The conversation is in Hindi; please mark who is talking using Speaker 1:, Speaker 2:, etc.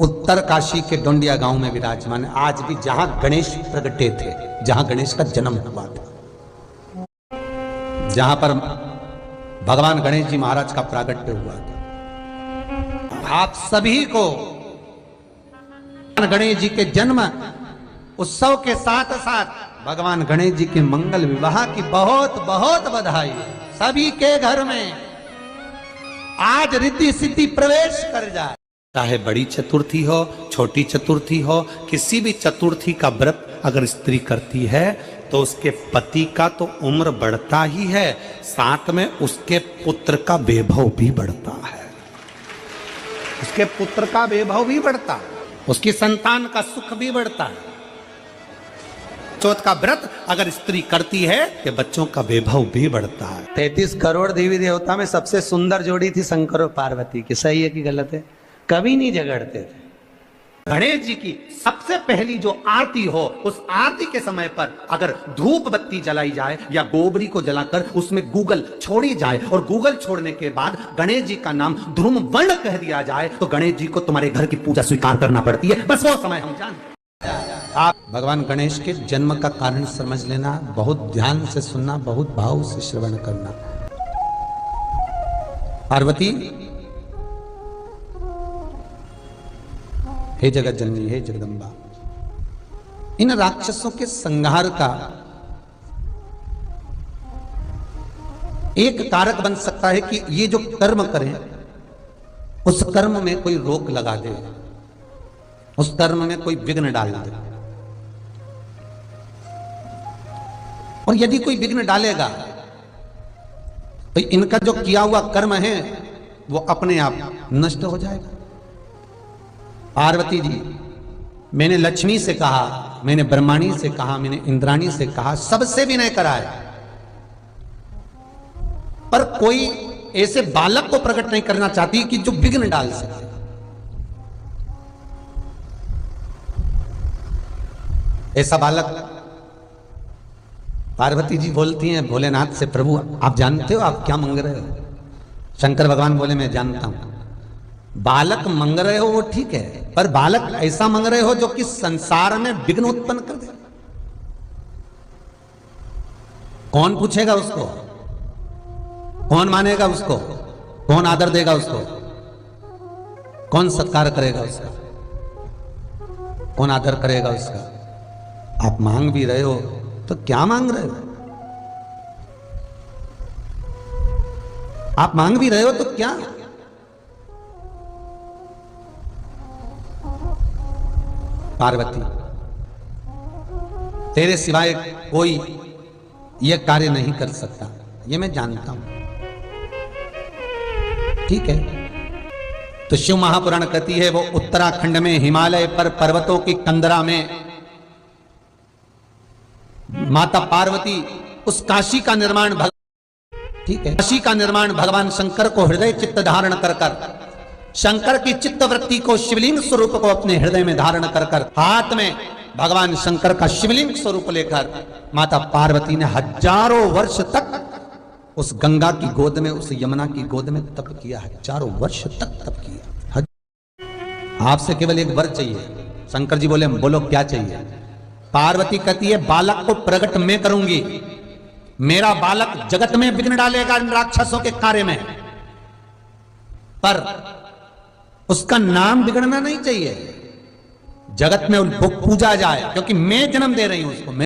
Speaker 1: उत्तर काशी के डोंडिया गांव में विराजमान है। आज भी जहां गणेश प्रगटे थे, जहां गणेश का जन्म हुआ था, जहां पर भगवान गणेश जी महाराज का प्रागट्य हुआ था। आप सभी को गणेश जी के जन्म उत्सव के साथ साथ भगवान गणेश जी के मंगल विवाह की बहुत बहुत बधाई। सभी के घर में आज रिद्धि सिद्धि प्रवेश कर जाए। चाहे बड़ी चतुर्थी हो, छोटी चतुर्थी हो, किसी भी चतुर्थी का व्रत अगर स्त्री करती है तो उसके पति का तो उम्र बढ़ता ही है, साथ में उसके पुत्र का वैभव भी बढ़ता है। उसके पुत्र का वैभव भी बढ़ता है, उसकी संतान का सुख भी बढ़ता है। चौथ का व्रत अगर स्त्री करती है तो बच्चों का वैभव भी बढ़ता है। 33 करोड़ देवी देवता में सबसे सुंदर जोड़ी थी शंकर और पार्वती की। सही है कि गलत है? कभी नहीं झगड़ते थे। गणेश जी की सबसे पहली जो आरती हो, उस आरती के समय पर अगर धूप बत्ती जलाई जाए या गोबरी को जलाकर उसमें गूगल छोड़ी जाए और गूगल छोड़ने के बाद गणेश जी का नाम ध्रुम वर्ण कह दिया जाए तो गणेश जी को तुम्हारे घर की पूजा स्वीकार करना पड़ती है। बस वो समय हम जानते। आप भगवान गणेश के जन्म का कारण समझ लेना, बहुत ध्यान से सुनना, बहुत भाव से श्रवण करना। पार्वती, हे जगत जननी, हे जगदम्बा, इन राक्षसों के संहार का एक कारक बन सकता है कि ये जो कर्म करें उस कर्म में कोई रोक लगा दे, उस कर्म में कोई विघ्न डाल दे। और यदि कोई विघ्न डालेगा तो इनका जो किया हुआ कर्म है वो अपने आप नष्ट हो जाएगा। पार्वती जी, मैंने लक्ष्मी से कहा, मैंने ब्रह्माणी से कहा, मैंने इंद्राणी से कहा, सबसे विनय कराया, पर कोई ऐसे बालक को प्रकट नहीं करना चाहती कि जो विघ्न डाल सके। ऐसा बालक पार्वती जी बोलती हैं भोलेनाथ से, प्रभु आप जानते हो आप क्या मांग रहे हो? शंकर भगवान बोले मैं जानता हूं। बालक मांग रहे हो वो ठीक है, पर बालक ऐसा मांग रहे हो जो कि संसार में विघ्न उत्पन्न कर दे। कौन पूछेगा उसको? कौन मानेगा उसको? कौन आदर देगा उसको? कौन सत्कार करेगा उसका? कौन आदर करेगा उसका? आप मांग भी रहे हो तो क्या मांग रहे हो? आप मांग भी रहे हो तो क्या? पार्वती, तेरे सिवाय कोई यह कार्य नहीं कर सकता, ये मैं जानता हूं, ठीक है। तो शिव महापुराण कहती है वो उत्तराखंड में हिमालय पर पर्वतों की कंदरा में माता पार्वती उस काशी का निर्माण, ठीक है, काशी का निर्माण भगवान शंकर को हृदय चित्त धारण कर कर, शंकर की चित्त वृत्ति को शिवलिंग स्वरूप को अपने हृदय में धारण कर कर, हाथ में भगवान शंकर का शिवलिंग स्वरूप लेकर माता पार्वती ने हजारों वर्ष तक उस गंगा की गोद में, उस यमुना की गोद में तप किया। हजारों वर्ष तक तप किया। आपसे केवल एक वर चाहिए। शंकर जी बोले बोलो क्या चाहिए? पार्वती कहती है बालक को प्रकट मैं करूंगी, मेरा बालक जगत में विघ्न डालेगा इन राक्षसों के कार्य में, पर उसका नाम बिगड़ना नहीं चाहिए, जगत में पूजा जाए, क्योंकि मैं जन्म दे रही हूं उसको।